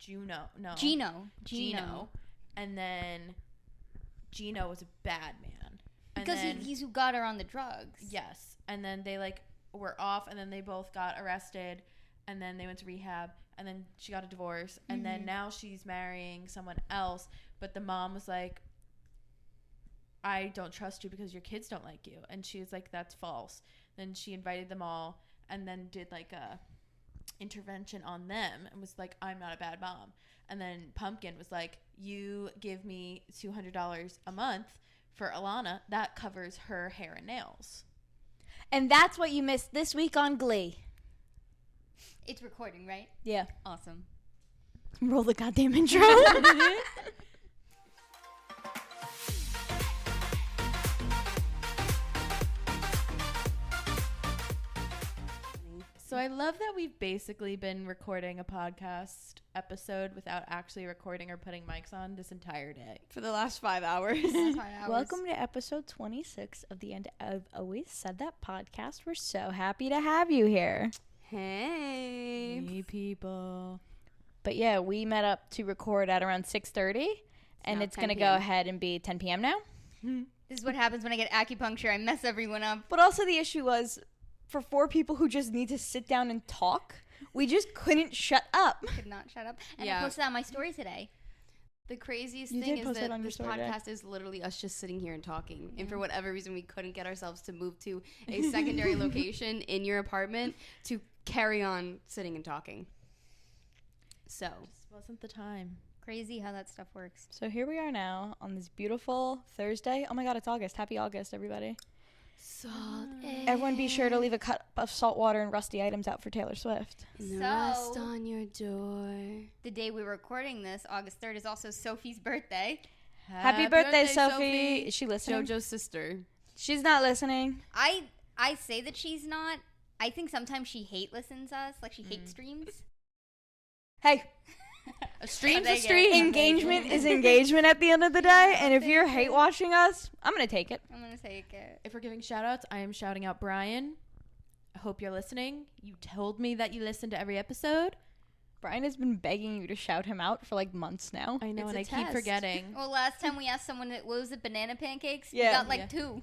Gino. And then Gino was a bad man. Because he's who got her on the drugs. Yes. And then they, like, were off, and then they both got arrested, and then they went to rehab, and then she got a divorce, and then now she's marrying someone else, but the mom was like, I don't trust you because your kids don't like you. And she was like, that's false. Then she invited them all and then did, like, a intervention on them and was like, I'm not a bad mom. And then Pumpkin was like, you give me $200 a month for Alana. That covers her hair and nails. And that's what you missed this week on Glee. It's recording, right? Yeah. Awesome. Roll the goddamn intro. So I love that we've basically been recording a podcast episode without actually recording or putting mics on this entire day. For the last 5 hours. Welcome to episode 26 of the End I've Always Said That podcast. We're so happy to have you here. Hey people. But yeah, we met up to record at around 6:30, and it's going to go ahead and be 10 p.m. now. This is what happens when I get acupuncture. I mess everyone up. But also the issue was, for 4 people who just need to sit down and talk, we just couldn't shut up. Could not shut up. And I posted on my story today. The craziest thing is that this podcast is literally us just sitting here and talking. And for whatever reason, we couldn't get ourselves to move to a secondary location in your apartment to carry on sitting and talking. So. Just wasn't the time. Crazy how that stuff works. So here we are now on this beautiful Thursday. Oh my God, it's August. Happy August, everybody. Salt. Everyone be sure to leave a cup of salt water and rusty items out for Taylor Swift. And rust on your door. The day we were recording this, August 3rd, is also Sophie's birthday. Happy birthday, Sophie. Is she listening? JoJo's sister. She's not listening. I say that she's not. I think sometimes she listens to us. Like, she hates streams. Hey. A stream's a stream. Engagement is engagement at the end of the day. And if you're hate watching us, I'm going to take it. I'm going to take it. If we're giving shout outs, I am shouting out Brian. I hope you're listening. You told me that you listen to every episode. Brian has been begging you to shout him out for like months now. I know, and I keep forgetting. Well, last time we asked someone, what was it, banana pancakes? Yeah. We got 2.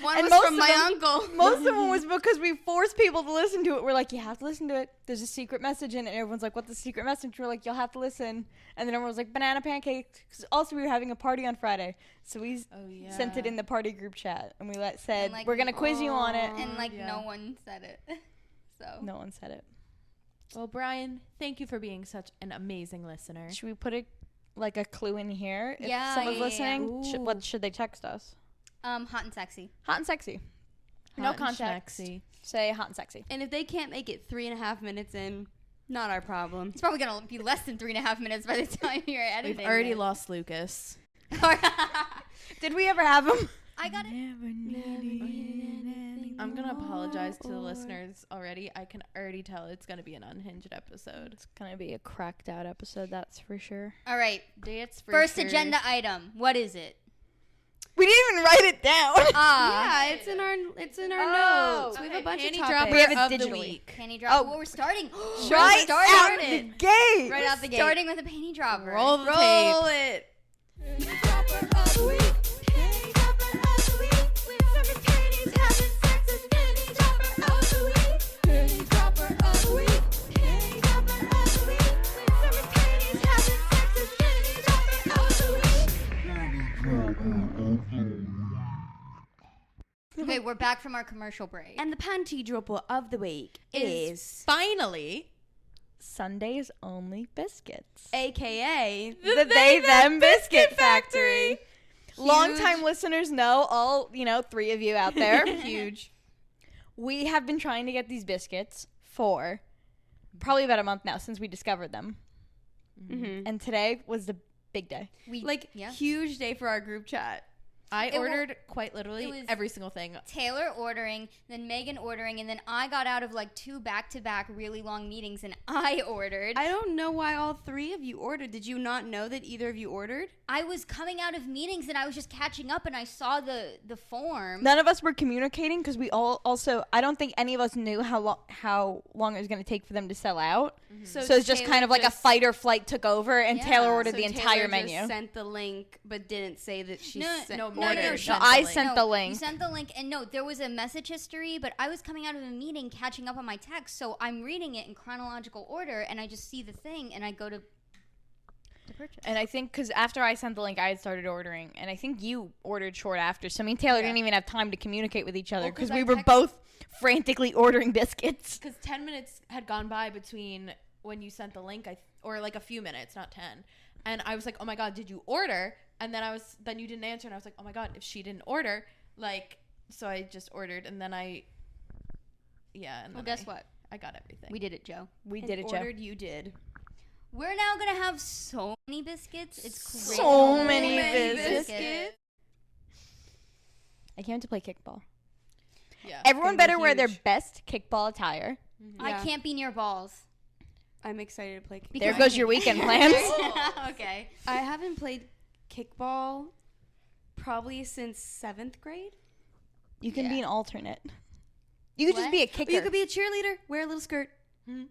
One was from my uncle. Most of them was because we forced people to listen to it. We're like, you have to listen to it. There's a secret message in it. And everyone's like, what's the secret message? We're like, you'll have to listen. And then everyone was like, banana pancakes. Because also we were having a party on Friday. So we sent it in the party group chat. And we said, we're going to quiz you on it. And no one said it. So no one said it. Well, Brian, thank you for being such an amazing listener. Should we put a clue in here? If someone's listening, what should they text us? Hot and sexy. Hot and sexy. No context. Say hot and sexy. And if they can't make it 3.5 minutes in, not our problem. It's probably going to be less than 3.5 minutes by the time you're editing. We've already lost Lucas. Did we ever have him? I got it. I'm going to apologize to the listeners already. I can already tell it's going to be an unhinged episode. It's going to be a cracked out episode, that's for sure. All right. First agenda item. What is it? We didn't even write it down. Yeah, it's in our notes. We have a bunch of topics. We have it digitally. Panty drop. We're starting. Right out the gate. Right out the gate. Starting with a panty dropper. Roll the tape. Roll it. Panty dropper of the week. Panty dropper of the week. With every panties having sex is panty dropper of the week. Panty dropper of the week. Panty dropper of the week. With every panties having sex is panty dropper of the week. Okay, we're back from our commercial break. And the panty dropper of the week is finally Sunday's Only Biscuits. AKA the They Them Biscuit Factory. Longtime listeners know, all 3 of you out there. huge. We have been trying to get these biscuits for probably about a month now since we discovered them. Mm-hmm. And today was the big day. Huge day for our group chat. I ordered quite literally every single thing. Taylor ordering, then Meghan ordering, and then I got out of like 2 back-to-back really long meetings and I ordered. I don't know why all 3 of you ordered. Did you not know that either of you ordered? I was coming out of meetings and I was just catching up and I saw the form. None of us were communicating because we all also, I don't think any of us knew how long it was going to take for them to sell out. Mm-hmm. So it's just kind of like a fight or flight took over and Taylor ordered the entire Taylor menu. Just sent the link but didn't say that she I sent the link. You sent the link, and no, there was a message history, but I was coming out of a meeting, catching up on my text, so I'm reading it in chronological order, and I just see the thing, and I go to purchase. And I think because after I sent the link, I had started ordering, and I think you ordered short after. So me and Taylor didn't even have time to communicate with each other because we were both frantically ordering biscuits. Because 10 minutes had gone by between when you sent the link, or like a few minutes, not 10. And I was like, oh my God, did you order? And then then you didn't answer, and I was like, oh my God, if she didn't order, so I just ordered, and then and well, guess what? I got everything. We did it, Joe. We did it, Joe. Ordered, you did. We're now gonna have so many biscuits. It's crazy. So many biscuits. I came to play kickball. Yeah. Everyone better wear their best kickball attire. Mm-hmm. I can't be near balls. I'm excited to play kickball. There goes your weekend plans. Okay. I haven't played kickball probably since 7th grade. You can be an alternate. You could just be a kicker. Or you could be a cheerleader. Wear a little skirt.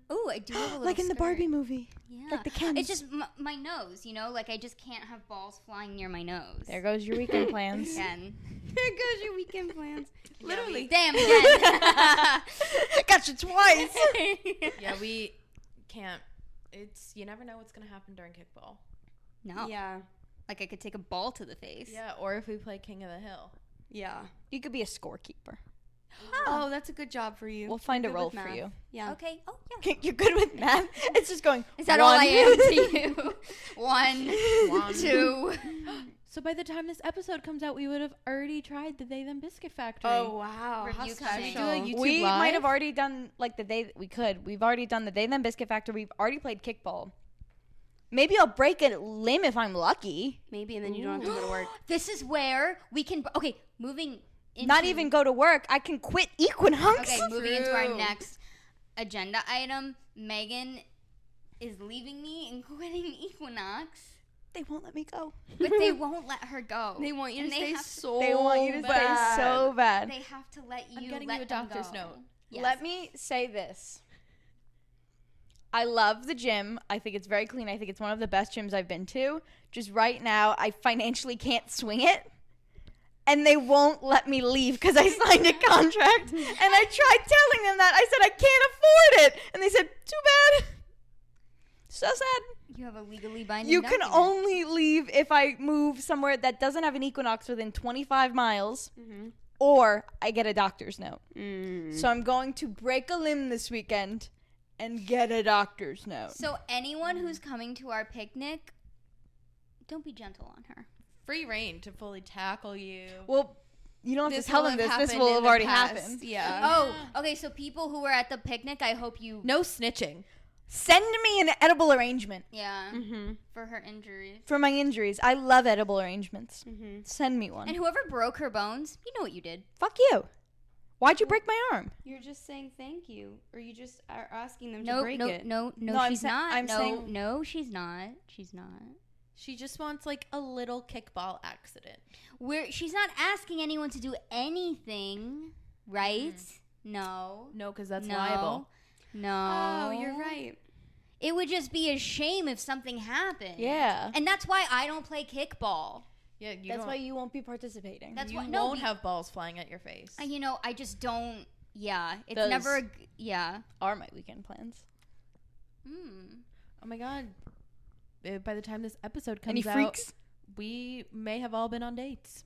Oh, I do have a little like in the skirt. Barbie movie. Yeah. Like the Kens. It's just my nose, like I just can't have balls flying near my nose. There goes your weekend plans. Again. There goes your weekend plans. Literally. Damn, again. Got you twice. Yeah, we can't. You never know what's going to happen during kickball. No. Yeah. Like I could take a ball to the face. Yeah, or if we play King of the Hill. Yeah. You could be a scorekeeper. Oh, that's a good job for you. We'll find a Good role with for math. you. Yeah. Okay. Oh, yeah. You're good with math? It's just going. Is that all I am to you? 1, 2. So by the time this episode comes out, we would have already tried the They Them Biscuit Factory. Oh, wow. Review How coming. special. Do a YouTube We live? might have already done like the day that we could. We've already done the They Them Biscuit Factory. We've already played kickball. Maybe I'll break a limb if I'm lucky. Maybe, and then you don't have to go to work. This is where we can. Okay, moving. Not even go to work. I can quit Equinox. Okay, moving into our next agenda item. Meghan is leaving me and quitting Equinox. They won't let me go. But they won't let her go. They want you to And stay so They want you to stay so bad. They have to let you. I'm getting let you a them doctor's go. note. Yes. Let me say this. I love the gym. I think it's very clean. I think it's one of the best gyms I've been to. Just right now, I financially can't swing it. And they won't let me leave because I signed a contract. And I tried telling them that. I said, I can't afford it. And they said, too bad. So sad. You have a legally binding You can document. only leave if I move somewhere that doesn't have an Equinox within 25 miles. Mm-hmm. Or I get a doctor's note. Mm. So I'm going to break a limb this weekend and get a doctor's note. So anyone who's coming to our picnic, don't be gentle on her. Free reign to fully tackle you. Well, you don't have This to tell will them have this. This happened will in have the already past. happened. Yeah. Oh, okay. So people who were at the picnic, I hope you. No snitching. Send me an edible arrangement Yeah. Mm-hmm. For her injuries. for my injuries. I love edible arrangements. Mm-hmm. Send me one. And whoever broke her bones, you know what you did. Fuck you. Why'd you break my arm? You're just saying thank you, or you just are asking them to No, break it. no, No, I'm she's not. I'm no, saying- no, she's not. She's not. She just wants like a little kickball accident. She's not asking anyone to do anything, right? No. No, because that's No. liable. No. Oh, you're right. It would just be a shame if something happened. Yeah. And that's why I don't play kickball. Yeah, you That's don't, why you won't be participating. That's you why won't have balls flying at your face. I just don't. Yeah, it's Those- never. Yeah. Are my weekend plans. Oh my God. By the time this episode comes Any out, freaks? we may have all been on dates.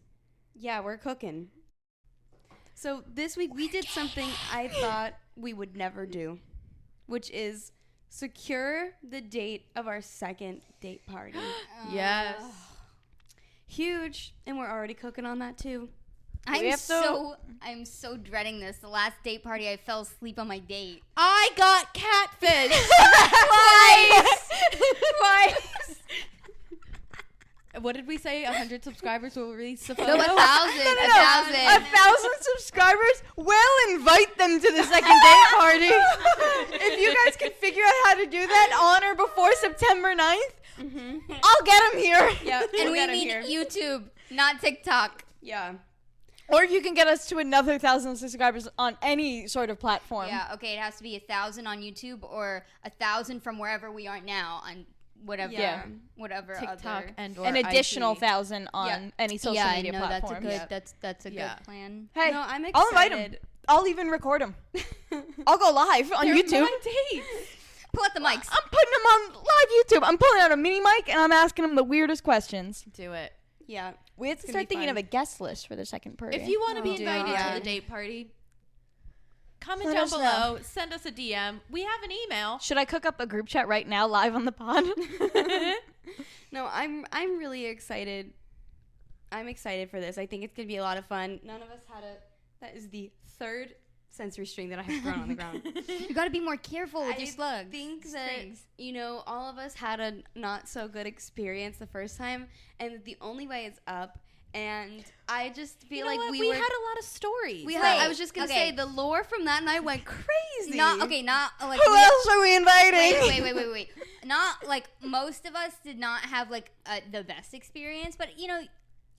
Yeah, we're cooking. So this week we did something I thought we would never do, which is secure the date of our second date party. Yes. Huge, and we're already cooking on that too. I'm so dreading this. The last date party, I fell asleep on my date. I got catfish. Twice. what did we say? 100 subscribers will release a No, photo. 1,000. No. 1,000. 1,000 subscribers, we'll invite them to the second date party. If you guys can figure out how to do that on or before September 9th, I'll get them here. Yeah, And we need YouTube, not TikTok. Yeah. Or you can get us to another 1,000 subscribers on any sort of platform. Yeah, okay, it has to be 1,000 on YouTube or 1,000 from wherever we are now on whatever, Yeah. whatever TikTok other. and or An additional IG. 1,000 on any social yeah, media no, platform. that's a Yeah. good plan. Hey, No, I'm I'll invite them. excited. I'll even record them. I'll go live on They're YouTube. my dates. Pull out the mics. I'm putting them on live YouTube. I'm pulling out a mini mic and I'm asking them the weirdest questions. Do it. Yeah. We have to gonna start be thinking fun. of a guest list for the second party. If you want to be Oh, invited yeah. to the date party, comment Let down us know. below. Send us a DM. We have an email. Should I cook up a group chat right now live on the pod? No, I'm really excited. I'm excited for this. I think it's gonna be a lot of fun. None of us had a. That is the third sensory string that I have thrown on the ground. You got to be more careful with I your slugs. think that Strings. all of us had a not so good experience the first time, and the only way is up. And I just feel You know like what? we We were. had a lot of stories. we Wait, had, I was just gonna okay. say the lore from that night went crazy. Not like Who else are we inviting? wait. Not like most of us did not have like the best experience, but you know,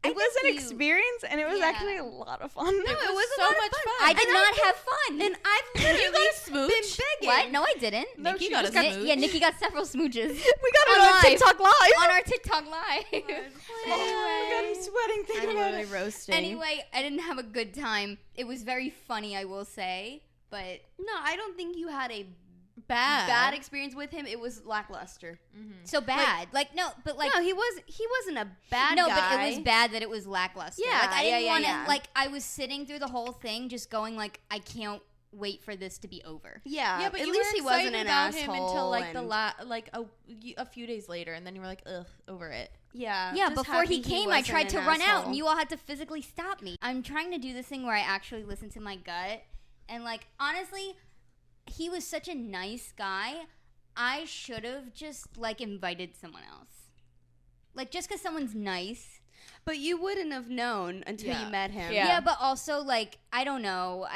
It was an experience, and it was Yeah. actually a lot of fun. It was a so lot of much fun. I did not have fun. And I've literally got a smooch? been begging. What? No, I didn't. No, Nikki she got just a got- smooch. Yeah, Nikki got several smooches We got it On on live. TikTok live. on our TikTok live. Oh my god, I'm sweating thinking I'm about literally it. roasting. Anyway, I didn't have a good time. It was very funny, I will say, but no, I don't think you had a bad. bad experience with him. It was lackluster. so bad. No, He wasn't a bad no, guy. but it was bad that it was lackluster. Yeah, like I didn't yeah, want to. yeah. Like I was sitting through the whole thing, just going like, I can't wait for this to be over. Yeah, Yeah, but at you least were he wasn't excited an about asshole. him until like and- a few days later, and then you were like, ugh, over it. yeah. Yeah, just before he happy came, I wasn't tried to an run out, asshole. and you all had to physically stop me. I'm trying to do this thing where I actually listen to my gut, and like honestly, he was such a nice guy. I should have just like invited someone else. Like just because someone's nice. But you wouldn't have known until Yeah. you met him. Yeah. Yeah, but also like I don't know.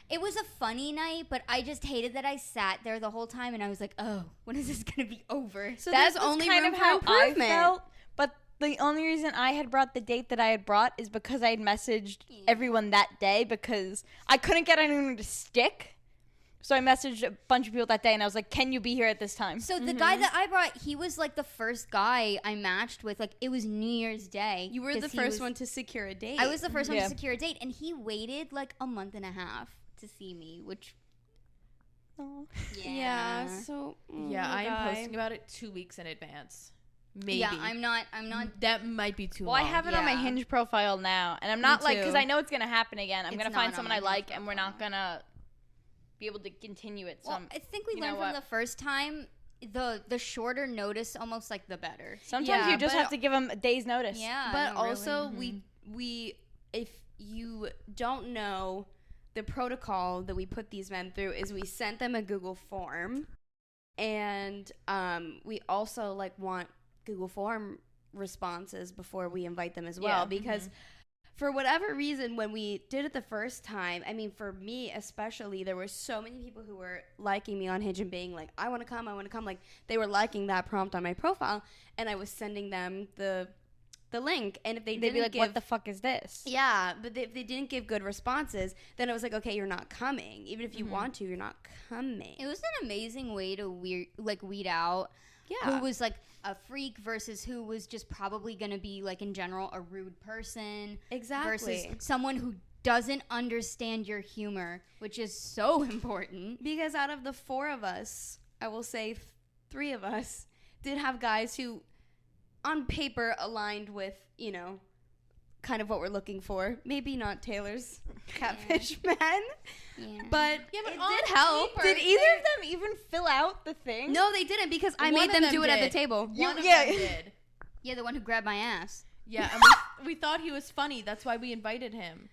It was a funny night, but I just hated that I sat there the whole time and I was like, oh, when is this gonna be over? So That's there's only kind room of for how I improvement. felt. But the only reason I had brought the date that I had brought is because I had messaged everyone that day because I couldn't get anyone to stick. So I messaged a bunch of people that day and I was like, can you be here at this time? So the guy that I brought, he was like the first guy I matched with. Like it was New Year's Day. You were 'cause the he first was- one to secure a date. I was the first one Yeah. to secure a date, and he waited like a month and a half to see me, which Aw. Yeah. So Yeah, I am guy. posting about it 2 weeks in advance. Maybe. yeah, I'm not. That might be too Well, long. I have it on my Yeah. Hinge profile now, and I'm not like, because too. I know it's gonna happen again. I'm It's gonna not find on someone my I like, Hinge and we're not gonna be able to continue it. So Well, I think we you know learned from what? the first time. The shorter notice, almost like the better. sometimes Yeah, you just but- have to give them a day's notice. Yeah, But no, really. also we if you don't know the protocol that we put these men through is we sent them a Google form, and we also like want Google form responses before we invite them as well, Yeah. because for whatever reason, when we did it the first time, I mean, for me especially, there were so many people who were liking me on Hinge and being like, I want to come. Like, they were liking that prompt on my profile, and I was sending them the link. And if they They'd didn't be like, give, what the fuck is this? yeah, but if they didn't give good responses, then it was like, okay, you're not coming. Even if you want to, you're not coming. It was an amazing way to weed out Yeah. who was like a freak versus who was just probably going to be like in general a rude person Exactly. versus someone who doesn't understand your humor, which is so important. Because out of the four of us, I will say three of us did have guys who, on paper, aligned with, kind of what we're looking for. Maybe not Taylor's catfish men, Yeah. but Yeah, but it on did help. Did either of them even fill out the thing? No, they didn't, because I One made of them them do it at the did. table. One of yeah. them did. Yeah, the one who grabbed my ass. Yeah, and we thought he was funny. That's why we invited him.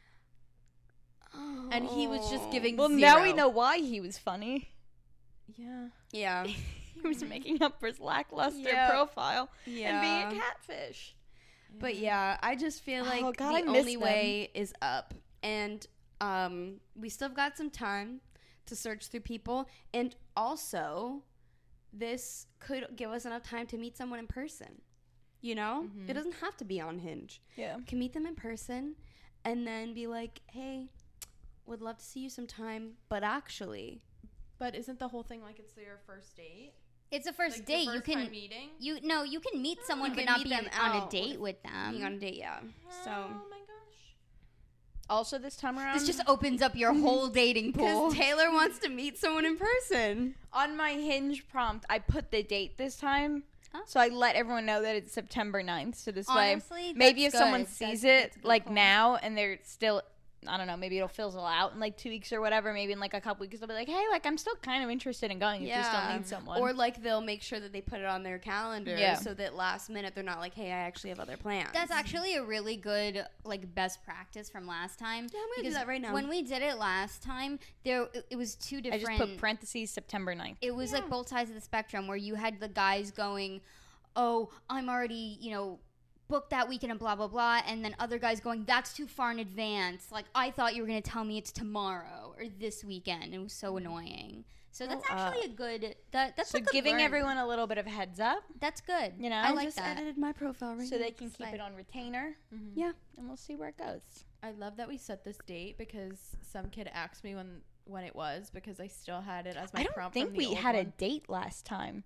And he was just giving Well, zero. now we know why he was funny. Yeah. Yeah. He was making up for his lackluster Yep. profile and Yeah. being a catfish. But yeah, I just feel like Oh, God, I the miss only them. way is up. And we still have got some time to search through people. And also, this could give us enough time to meet someone in person. You know? It doesn't have to be on Hinge. Yeah. You can meet them in person and then be like, hey, would love to see you sometime, but actually. But isn't the whole thing like it's your first date? It's a first Like date. your You first time can meeting? you can meet someone You but can not meet be them on a out date with them. Being on a date, yeah. So Oh my gosh. Also, this time around, This just opens up your whole dating pool. because Taylor wants to meet someone in person. on my Hinge prompt, I put the date this time. Huh? So I let everyone know that it's September 9th. So this Honestly, way, maybe if that's someone good. sees That's a it good like call. now and they're still, I don't know, maybe it'll fizzle out in like 2 weeks or whatever. Maybe in like a couple weeks they'll be like, hey, like I'm still kind of interested in going if you still need someone. Or like they'll make sure that they put it on their calendar Yeah. so that last minute they're not like, hey, I actually have other plans. That's actually a really good like best practice from last time. Yeah, I'm gonna do because that right now. When we did it last time, it was two I different. just put parentheses September 9th. It was like both sides of the spectrum where you had the guys going, oh, I'm already, booked that weekend and blah, blah, blah. And then other guys going, that's too far in advance. Like, I thought you were going to tell me it's tomorrow or this weekend. It was so annoying. So that's actually a good, that's So a good giving learn. everyone a little bit of a heads up, That's good. you know, I like just that. edited my profile right so now. they can keep it on retainer, Yeah. and we'll see where it goes. I love that we set this date because some kid asked me when it was because I still had it as my I don't prompt think from the we old had a one. date last time.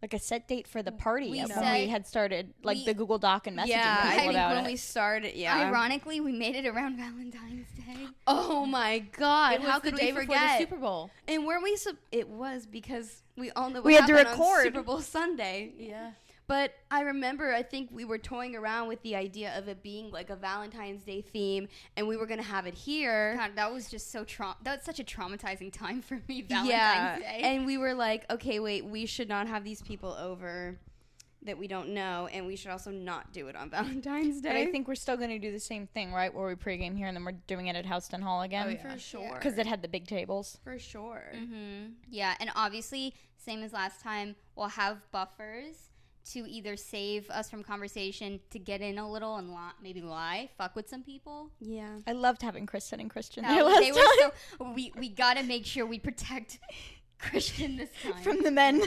Like a set date for the party We when said- we had started, like we- the Google Doc and messaging Yeah, I people think about when it. we started, yeah. Ironically, we made it around Valentine's Day. Oh my God! It was How the could day we before forget? the Super Bowl. And weren't we? It was because we all know what We had to happened on record. Super Bowl Sunday. Yeah. But I remember, I think we were toying around with the idea of it being like a Valentine's Day theme, and we were gonna have it here. God, that was just so that was such a traumatizing time for me. Valentine's Day. And we were like, okay, wait, we should not have these people over that we don't know, and we should also not do it on Valentine's Day. But I think we're still going to do the same thing, right? Where we pregame here and then we're doing it at Houston Hall again. Oh, yeah. for sure, Because it had the big tables. for sure. Yeah, and obviously, same as last time, we'll have buffers to either save us from conversation, to get in a little and maybe lie, fuck with some people. Yeah. I loved having Kristen and Christian That there was- last they time. were so we gotta make sure we protect Christian this time. From the men.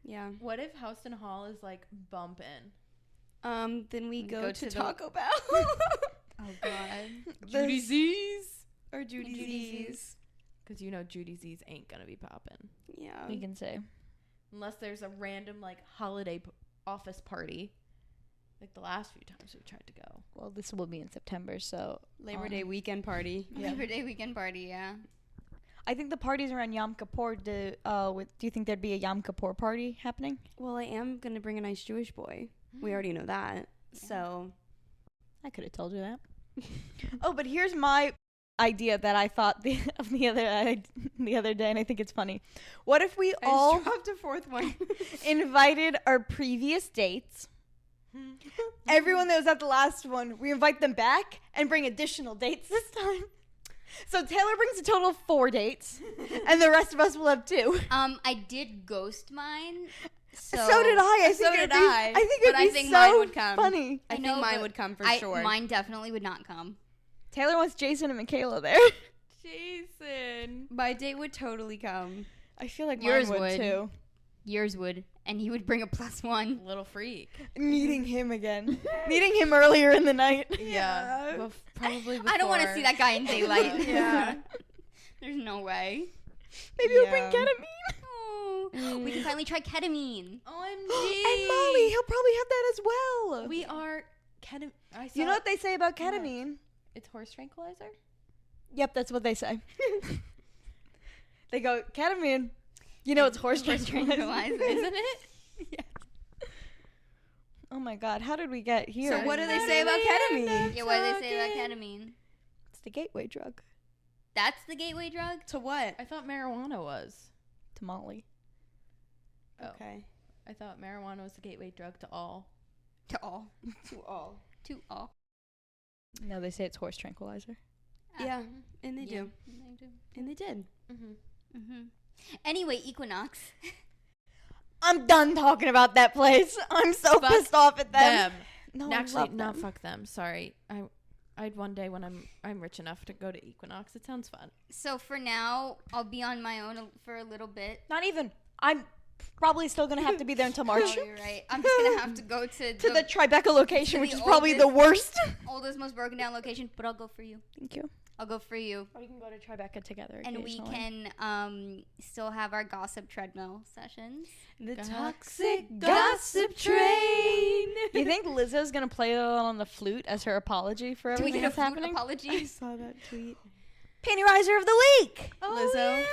Yeah. What if Houston Hall is like bumping? Then we go to the- Taco Bell. Oh God. Judy Z's. Or Judy Z's. Because you know Judy Z's ain't gonna be popping Yeah. We can say. unless there's a random like holiday office party, like the last few times we tried to go. Well, this will be in September, so. Labor Day weekend party. Labor Day weekend party, yeah. I think the party's around Yom Kippur. Do you think there'd be a Yom Kippur party happening? Well, I am going to bring a nice Jewish boy. We already know that. So. I could have told you that. Oh, but here's my idea that I thought the other day, and I think it's funny. What if we all dropped a fourth one. invited our previous dates? Everyone that was at the last one, we invite them back and bring additional dates this time. So Taylor brings a total of 4 dates, and the rest of us will have 2. I did ghost mine. So did I. So did I. I think But it'd I be think so mine would come. funny. I think know, mine but would come for I- sure. Mine definitely would not come. Taylor wants Jason and Michaela there. Jason. My date would totally come. I feel like Yours mine would would. too. Yours would, and he would bring a +1. Little freak. Meeting him again. Meeting him earlier in the night. Yeah. Well, probably before. I don't want to see that guy in daylight. Yeah. There's no way. Maybe he'll bring Yeah. ketamine. Oh, we can finally try ketamine. OMG. And Molly, he'll probably have that as well. We are ketamine. You know what they say about ketamine? It's horse tranquilizer? Yep, that's what they say. They go, ketamine. You know it's horse tranquilizer. Isn't it? Yes. Oh my god, how did we get here? So what do they say about ketamine? Yeah, what do they say about ketamine? It's the gateway drug That's the gateway drug? To what? I thought marijuana was. to Molly. Oh. Okay. I thought marijuana was the gateway drug to all. To all. To all. To all. No, they say it's horse tranquilizer. Yeah, and they Yeah, do. they do. And they did. Mm-hmm. Mm-hmm. Anyway, Equinox. I'm done talking about that place. I'm so Fuck pissed off at them. them. No, I Actually, love not them. fuck them. Sorry. I'd one day when I'm rich enough to go to Equinox. It sounds fun. So for now, I'll be on my own for a little bit. Not even. I'm probably still gonna have to be there until March. Oh, you're right. I'm just gonna have to go to The Tribeca location, to which the is probably the worst. oldest, most broken down location. But I'll go for you. Thank you. I'll go for you. Or we can go to Tribeca together. And we can still have our gossip treadmill sessions. The toxic gossip train. You think Lizzo's gonna play that on the flute as her apology for Do we everything get a that's flute happening? apology? Saw that tweet. Penny Riser of the Week. Lizzo.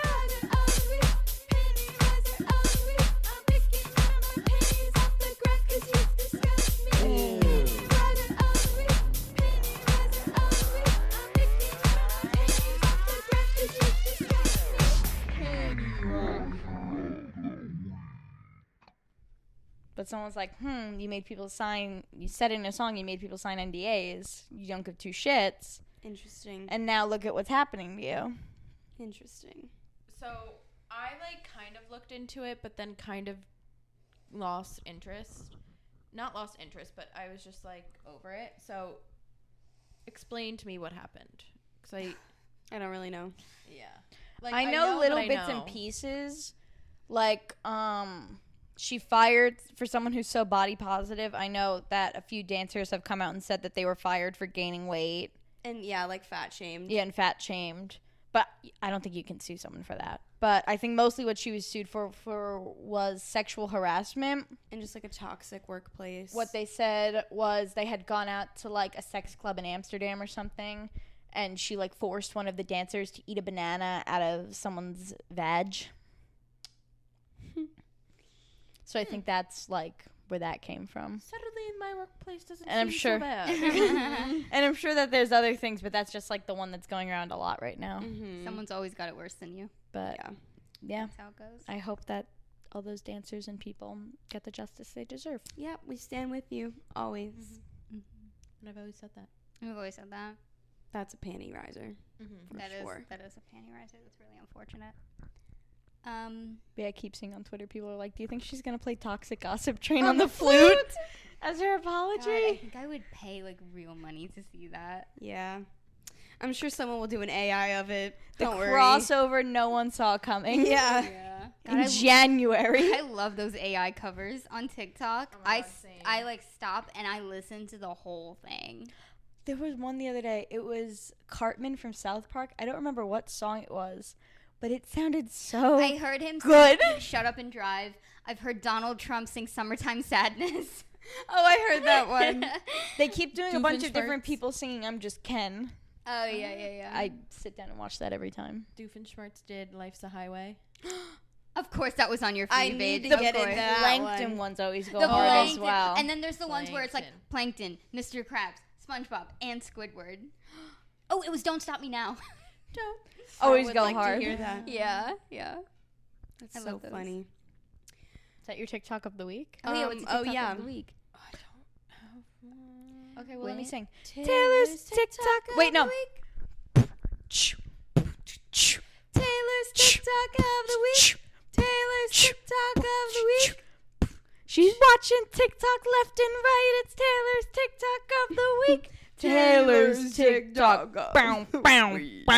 But someone's like, you made people sign, you said in a song you made people sign NDAs. You don't give two shits. Interesting. And now look at what's happening to you. Interesting. So I kind of looked into it, but then kind of lost interest. Not lost interest, but I was just over it. So explain to me what happened, because I don't really know. yeah. I know little but I bits know. and pieces. She fired for someone who's so body positive. I know that a few dancers have come out and said that they were fired for gaining weight. And fat shamed. Yeah, and fat shamed. But I don't think you can sue someone for that. But I think mostly what she was sued for was sexual harassment. And just a toxic workplace. What they said was they had gone out to a sex club in Amsterdam or something, and she forced one of the dancers to eat a banana out of someone's vag. So I think that's where that came from. Suddenly in my workplace doesn't And I'm seem sure- so bad. And I'm sure that there's other things, but that's just the one that's going around a lot right now. Mm-hmm. Someone's always got it worse than you. But yeah, That's how it goes. I hope that all those dancers and people get the justice they deserve. Yeah, we stand with you. Always. And I've always said that. We've always said that. That's a panty riser. Mm-hmm. That is sure. that is a panty riser. That's really unfortunate. Yeah, I keep seeing on Twitter people are like, do you think she's going to play Toxic Gossip Train on the flute as her apology? God, I think I would pay real money to see that. Yeah. I'm sure someone will do an AI of it. The Don't worry. crossover no one saw coming. Yeah. Yeah. In January. I love those AI covers on TikTok. Oh my God, same. I stop and I listen to the whole thing. There was one the other day. It was Cartman from South Park. I don't remember what song it was, but it sounded so I heard him good. sing Shut Up and Drive. I've heard Donald Trump sing Summertime Sadness. Oh, I heard that one. They keep doing a bunch of different Doofenshmirtz. people singing I'm Just Ken. Oh, yeah. I sit down and watch that every time. Doofenshmirtz did Life's a Highway. Of course, that was on your I feed, need babe. to Of get course. into that Plankton one. ones always go The hard as Plankton. well. And then there's the ones where it's Plankton, Mr. Krabs, SpongeBob, and Squidward. Oh, it was Don't Stop Me Now. Don't. Always I would go like hard. To hear that. Yeah. That's I so love those. funny. Is that your TikTok of the week? Oh, yeah. What's the oh, TikTok yeah. of the week? I don't have one. Okay, well, let me Wait. sing. Taylor's TikTok. Wait, no. Taylor's TikTok of the week. Taylor's TikTok of the week. She's watching TikTok left and right. It's Taylor's TikTok of the week. Taylor's TikTok. Bow, bow, bow.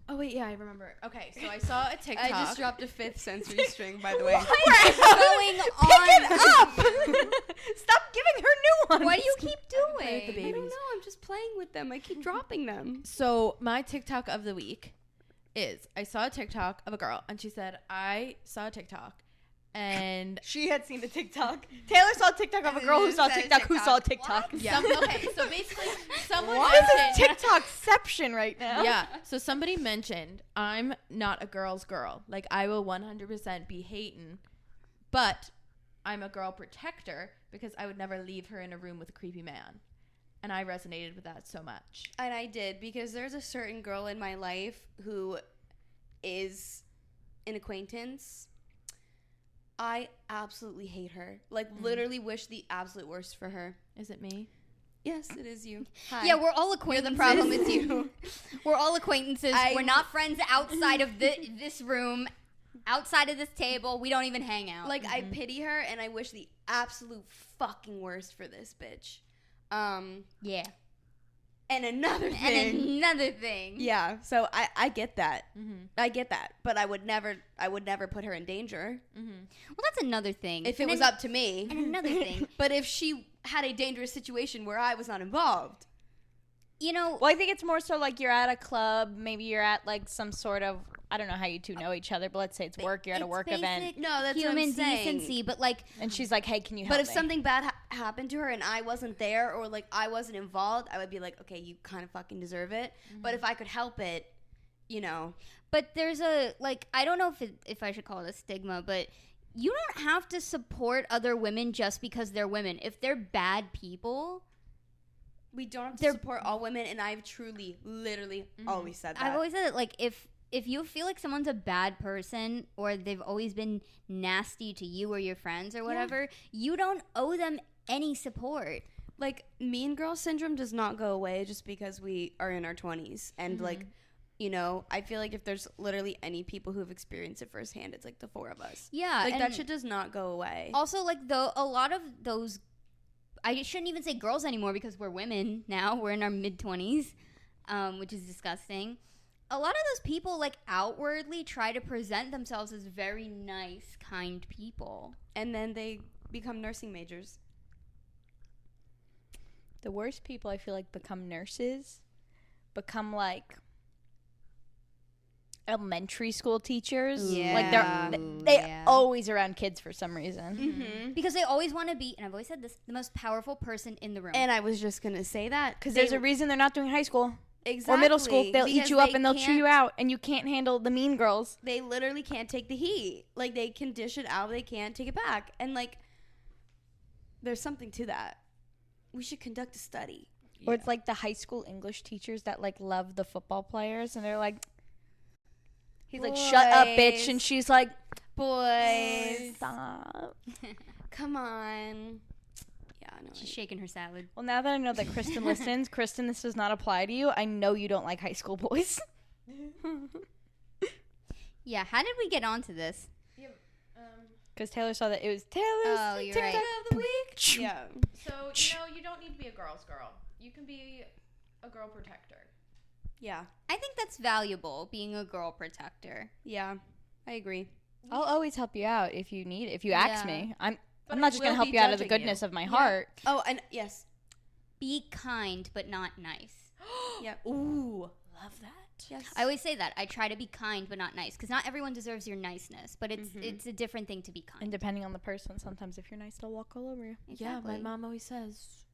Oh wait, yeah, I remember. Okay, so I saw a TikTok. I just dropped a fifth sensory string, by the way. What is going on? Pick it up. Stop giving her new ones. What do you keep play with the doing? I don't babies. know. I'm just playing with them. I keep dropping them. So my TikTok of the week is I saw a TikTok of a girl, and she said, I saw a TikTok, and She had seen the TikTok. Taylor saw a TikTok of a girl who saw a TikTok who saw a TikTok. yeah, okay, so basically someone This is mentioned, TikTokception right now. yeah, so somebody mentioned I'm not a girl's girl. I will 100% be hating, but I'm a girl protector because I would never leave her in a room with a creepy man. And I resonated with that so much. And I did, because there's a certain girl in my life who is an acquaintance. I absolutely hate her. Literally wish the absolute worst for her. Is it me? Yes, it is you. Hi. Yeah, we're all acquaintances. the problem, it's you. We're all acquaintances. I- We're not friends outside of this room. outside of this table. We don't even hang out. Like, I pity her, and I wish the absolute fucking worst for this bitch. Yeah. And another thing. And another thing. Yeah, so I get that. I get that. But I would never put her in danger. Well, that's another thing. If it was up to me. And another thing. But if she had a dangerous situation where I was not involved. You know. Well, I think it's more so like you're at a club. Maybe you're at like some sort of, I don't know how you two know each other, but let's say it's work. You're at a work event. No, that's human what I'm saying. decency, but like. And she's like, hey, can you help But me? if something bad happened to her and I wasn't there or like I wasn't involved, I would be like, okay, you kind of fucking deserve it. But if I could help it, you know. But there's a, like, I don't know if I should call it a stigma, but you don't have to support other women just because they're women. If they're bad people. We don't have to support all women, and I've truly, literally always said that. I've always said it, like, if you feel like someone's a bad person or they've always been nasty to you or your friends or whatever, you don't owe them any support. Like, mean girl syndrome does not go away just because we are in our 20s. And, like, you know, I feel like if there's literally any people who have experienced it firsthand, it's, like, the four of us. Yeah. Like, that shit does not go away. Also, like, a lot of those, I shouldn't even say girls anymore because we're women now. We're in our mid-20s, which is disgusting. A lot of those people, like, outwardly try to present themselves as very nice, kind people. And then they become nursing majors. The worst people I feel like become nurses, become like elementary school teachers. Yeah. Like they're always around kids for some reason. Because they always want to be, and I've always said this, the most powerful person in the room. And I was just going to say that. Because there's a reason they're not doing high school. Exactly. Or middle school. They'll eat Because you up they and they'll chew can't- you out. And you can't handle the mean girls. They literally can't take the heat. Like, they can dish it out. They can't take it back. And, like, there's something to that. We should conduct a study. Or it's like the high school English teachers that like love the football players. And they're like, he's like, shut up, bitch. And she's like, boys, stop. come on. Yeah, I know. She's shaking her salad. Well, now that I know that Kristen listens, Kristen, this does not apply to you. I know you don't like high school boys. Yeah, how did we get onto this? Because Taylor saw that it was Taylor's you're TikTok right. of the week. Yeah. So, you know, you don't need to be a girl's girl. You can be a girl protector. Yeah. I think that's valuable, being a girl protector. Yeah. I agree. I'll always help you out if you need. If you ask me, I'm But not I just gonna will help be you out of the judging goodness you. of my heart. Oh, and yes. Be kind, but not nice. Yep. Ooh, love that. Yes. I always say that. I try to be kind, but not nice. Because not everyone deserves your niceness. But it's a different thing to be kind. And depending on the person, sometimes if you're nice, they'll walk all over you. Yeah, my Exactly. mom always says,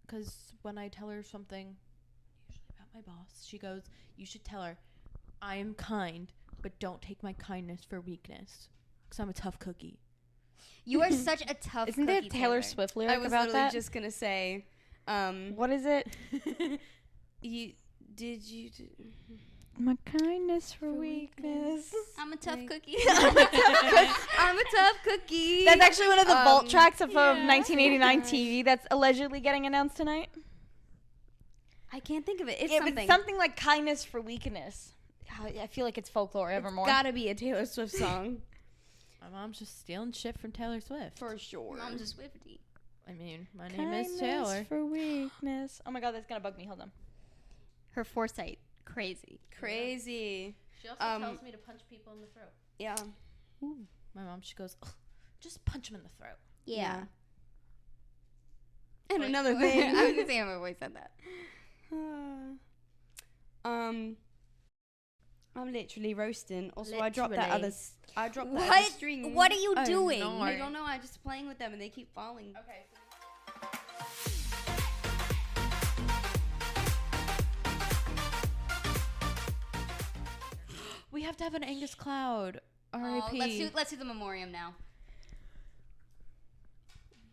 because when I tell her something, usually about my boss, she goes, you should tell her, I am kind, but don't take my kindness for weakness. Because I'm a tough cookie. You are such a tough Isn't there a cookie, Taylor Swift lyric I was about literally that? just going to say, What is it? My kindness for weakness. I'm a tough cookie. I'm a tough cookie. That's actually one of the vault tracks of yeah. 1989 TV that's allegedly getting announced tonight. I can't think of it. It's Yeah, something. but something like kindness for weakness. I feel like it's folklore evermore. Gotta be a Taylor Swift song. My mom's just stealing shit from Taylor Swift. For sure. Mom's a Swiftie. I mean, my name Kindness is Taylor. for weakness. Oh my god, that's gonna bug me. Hold on. Her foresight, crazy. Crazy. She also tells me to punch people in the throat. Yeah. My mom, she goes, "Ugh, just punch them in the throat. Yeah. And Wait, another wait, thing. I was gonna say my voice said that. I'm literally roasting. Also, I dropped that Literally. other. I dropped that What? other string. What are you Oh, doing? no. I don't know. I'm just playing with them, and they keep falling. Okay. We have to have an Angus Cloud. Oh, R.I.P. let's do the memoriam now.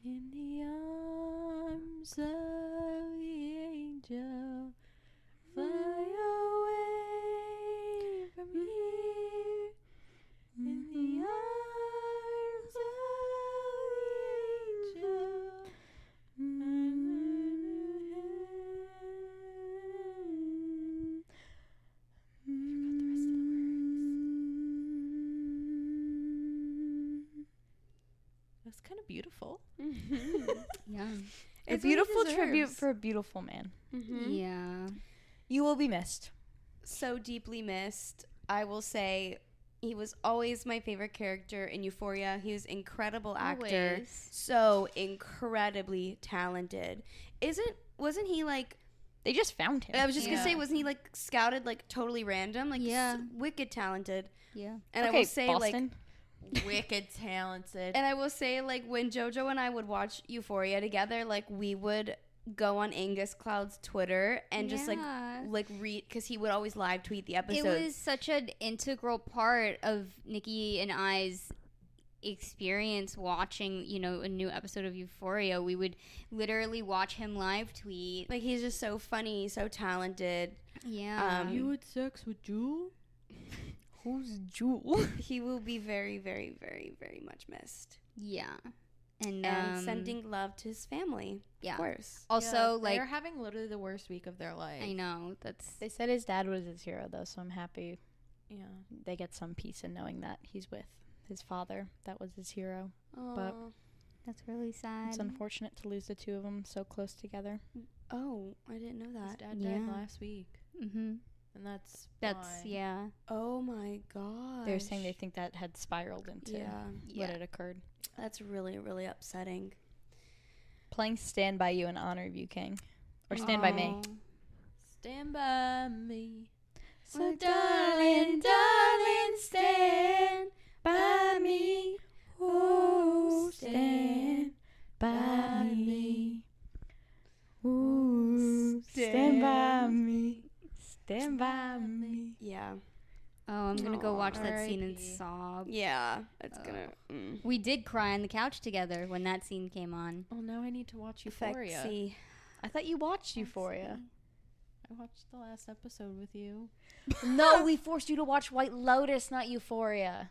In the arms of the angel, fly away from here. In the arms of the angel. beautiful. Yeah. A It's what he beautiful tribute deserves. for a beautiful man. Yeah. You will be missed. So deeply missed. I will say he was always my favorite character in Euphoria. He was an incredible actor. Always. So incredibly talented. Wasn't he like, They just found him. I was just gonna Yeah. say, wasn't he like scouted like totally random? Like Yeah. wicked talented. Yeah. And okay, I will say Boston. Wicked talented. and I will say like when JoJo and I would watch Euphoria together, like we would go on Angus Cloud's Twitter and just like read, because he would always live tweet the episodes. It was such an integral part of Nikki and I's experience watching, you know, a new episode of Euphoria. We would literally watch him live tweet. like he's just so funny, so talented. Yeah. had sex with Jewel? Who's Jewel? He will be very, very, very, very much missed. yeah. And, And sending love to his family, yeah. of course. Also, they're like, having literally the worst week of their life. I know that's They said his dad was his hero, though, so I'm happy Yeah. they get some peace in knowing that he's with his father. That was his hero. Aw. that's really sad. It's unfortunate to lose the two of them so close together. Oh, I didn't know His that. dad Yeah. died last week, Mm-hmm. and that's That's why. yeah. Oh my god. They were saying they think that had spiraled into Yeah, what had occurred. that's really, really upsetting. Playing Stand By You in honor of you, King. Or Stand By Me. Aw. Stand by me. So darling, darling, stand by me. Oh, stand by me. Ooh, stand by me. Stand by me. Yeah. Oh, I'm gonna go watch that scene and R.I.P. sob. Yeah, it's gonna We did cry on the couch together when that scene came on. Well, now I need to watch Euphoria. sexy. I thought you watched Euphoria. I watched the last episode with you. No, we forced you to watch White Lotus, not Euphoria.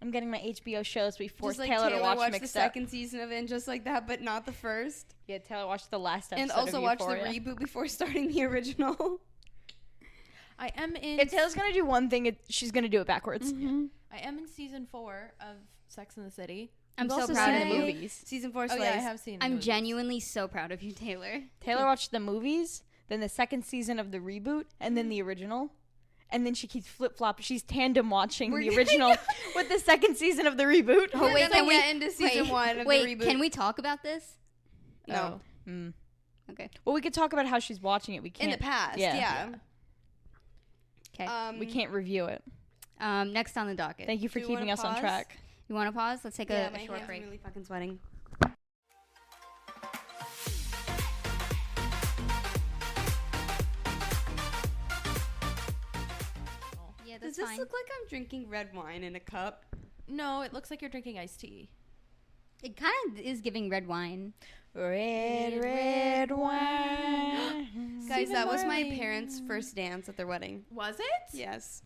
I'm getting my HBO shows. We forced Just like Taylor to watch watched mixed the up. second season of it, and just like that, but not the first. Yeah, Taylor watched the last episode And also of watched the Euphoria. reboot before starting the original. I am in. If Taylor's gonna do one thing, she's gonna do it backwards. I am in season 4 of Sex and the City. I'm You've so also proud seen of the you. movies. Season 4 Oh slays. yeah, I have seen. the I'm movies. genuinely so proud of you, Taylor. Taylor watched the movies, then the second season of the reboot, and then the original. And then she keeps flip-flopping. She's tandem watching the original with the second season of the reboot. Oh, wait, Then can I we get into season 1 of wait, the reboot. can we talk about this? No. Mm. Okay. Well, we could talk about how she's watching it. We In can't. the past, yeah. yeah. Okay. We can't review it. Next on the docket. Thank you for Do we keeping wanna us on pause? track. You want to pause? Let's take Yeah, a my short hands break. are really fucking sweating. Yeah, Does that's this fine. look like I'm drinking red wine in a cup? No, it looks like you're drinking iced tea. It kind of is giving red wine. Red, red wine. Guys, Stephen that was my Marley. parents' first dance at their wedding. Was it? Yes.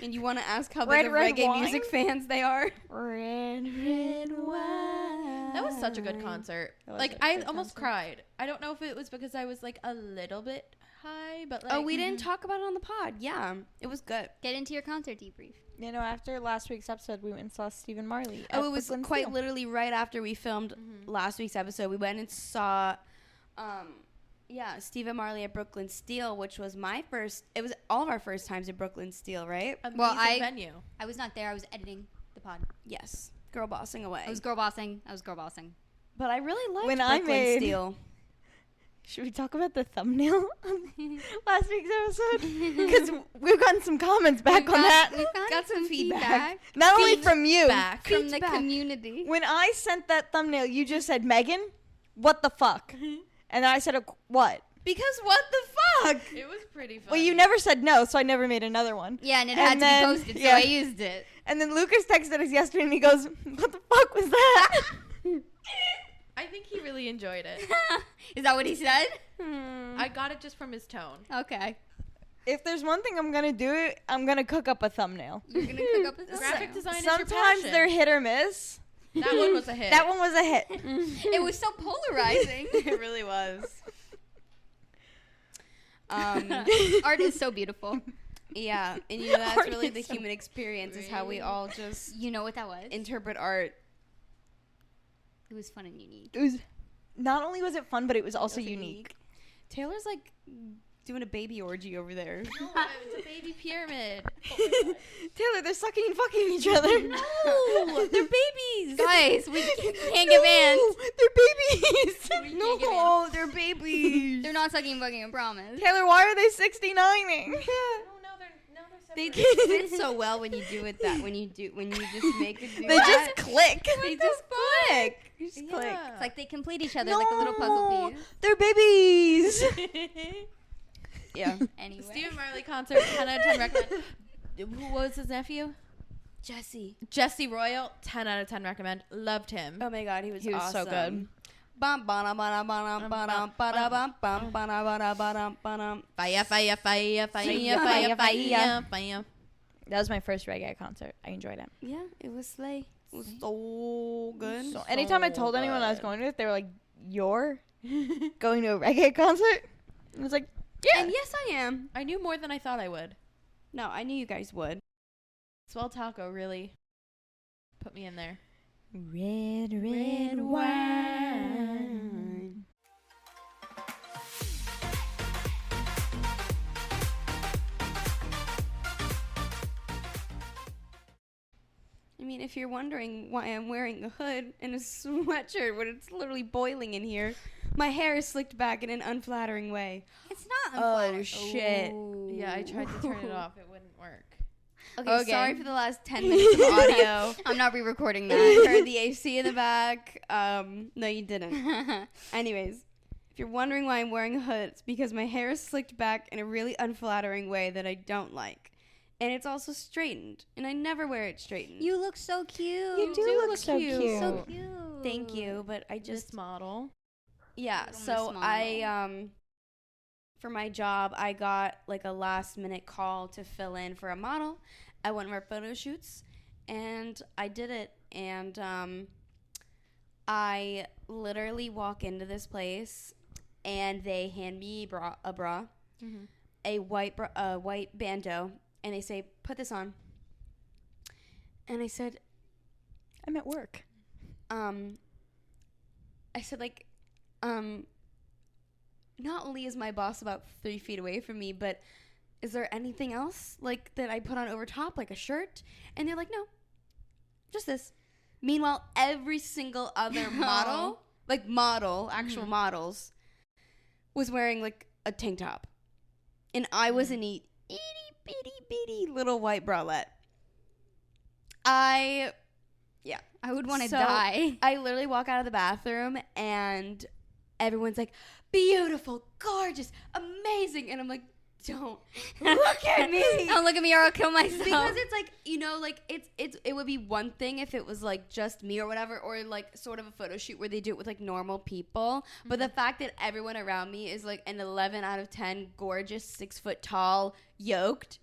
And you want to ask how Red, big of red reggae wine? music fans they are? Red, red wine. That was such a good concert. That was Like a I good almost concert. cried. I don't know if it was because I was like a little bit high, but like Oh, we didn't talk about it on the pod. Yeah, it was good. Get into your concert debrief. You know, after last week's episode, we went and saw Stephen Marley. Oh, at it was Brooklyn quite Steel. literally right after we filmed last week's episode. We went and saw, Stephen Marley at Brooklyn Steel, which was my first. It was all of our first times at Brooklyn Steel, right? Amazing Well, I- venue. I was not there. I was editing the pod. Yes, girl bossing away. I was girl bossing. But I really liked When I Brooklyn made- Steel. Should we talk about the thumbnail on last week's episode? Because we've gotten some comments back on that. We've Got some feedback. Not only from you. from the Feedback. community. When I sent that thumbnail, you just said, Megan, what the fuck? And I said, what? Because what the fuck? It was pretty fun. Well, you never said no, so I never made another one. Yeah, and it And had then- to be posted, yeah. so I used it. And then Lucas texted us yesterday, and he goes, what the fuck was that? I think he really enjoyed it. Is that what he said? I got it just from his tone. Okay. If there's one thing I'm going to do, I'm going to cook up a thumbnail. You're gonna cook up a Graphic design is Sometimes your passion. they're hit or miss. That one was a hit. That one was a hit. It was so polarizing. It really was. Art is so beautiful. Yeah, and you know that's Art really is the so- human experience is how we all just You know what that was? interpret art. It was fun and unique. It was not only was it fun, but it was also unique. Taylor's like doing a baby orgy over there. No, it's a baby pyramid. Taylor, they're sucking and fucking each other. No, they're babies. Guys, we can't get banned. They're babies. No, they're babies. They're not sucking and fucking, I promise. Taylor, why are they 69ing? They just fit so well when you do it when you just make it do They that. just click. They just click. You just click. It's like they complete each other like a little puzzle piece. They're babies. Yeah. Anyway. Stephen Marley concert, 10 out of 10 recommend. Who was his nephew? Jesse Royal, 10 out of 10 recommend. Loved him. Oh my god, he was so awesome. good. Fire, fire, fire, fire, fire, fire. That was my first reggae concert. I enjoyed it. Yeah, it was slay. It was so good. So anytime I told anyone I was going to it, they were like, "You're going to a reggae concert?" I was like, "Yeah." And yes, I am. I knew more than I thought I would. No, I knew you guys would. Swell Taco really put me in there. Red, red wine. I mean, if you're wondering why I'm wearing a hood and a sweatshirt when it's literally boiling in here, my hair is slicked back in an unflattering way. It's not Oh, unflattering. shit. Yeah, I tried to turn it off. It wouldn't work. Okay, sorry for the last 10 minutes of audio. I'm not re-recording I that. heard the AC in the back. No, you didn't. Anyways, if you're wondering why I'm wearing a hood, it's because my hair is slicked back in a really unflattering way that I don't like. And it's also straightened, and I never wear it straightened. You look so cute. You do look so cute. So cute. Thank you, but I just This model. yeah. Little So Miss I for my job, I got like a last minute call to fill in for a model at one of our photo shoots, and I did it. And I literally walk into this place, and they hand me a bra, a white bandeau, and they say, "Put this on." And I said, I'm at work. I said, like, not only is my boss about 3 feet away from me, but is there anything else, like, that I put on over top, like a shirt? And they're like, no, just this. Meanwhile, every single other model, actual models, was wearing, like, a tank top. And I was an itty bitty little white bralette. I would want to die. I literally walk out of the bathroom and everyone's like, beautiful, gorgeous, amazing. And I'm like, don't look at me. Don't look at me or I'll kill myself. Because it's like, you know, like it would be one thing if it was like just me or whatever, or like sort of a photo shoot where they do it with like normal people. Mm-hmm. But the fact that everyone around me is like an 11 out of 10 gorgeous, 6 foot tall, yoked.